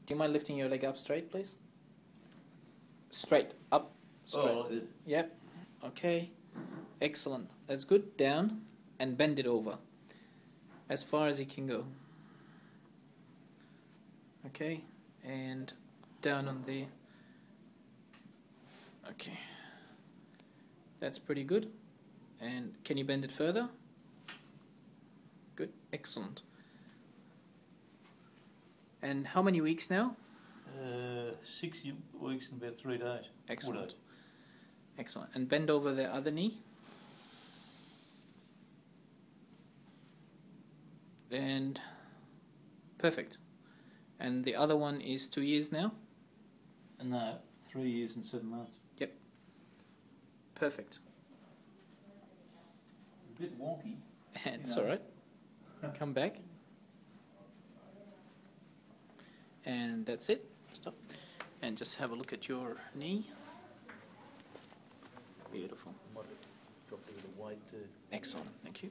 Do you mind lifting your leg up straight, please? Straight, up, straight. Oh, Yep. Okay. Excellent. That's good. Down and bend it over as far as you can go. Okay. And down on the... Okay. That's pretty good. And can you bend it further? Good. Excellent. And how many weeks now? 6 weeks and about 3 days. Excellent. 4 days. Excellent. And bend over the other knee. And perfect. And the other one is 2 years now? No, 3 years and 7 months. Yep. Perfect. A bit wonky. It's alright. Come back. And that's it. Stop. And just have a look at your knee. Beautiful. Might have dropped a bit of weight too. Excellent. Thank you.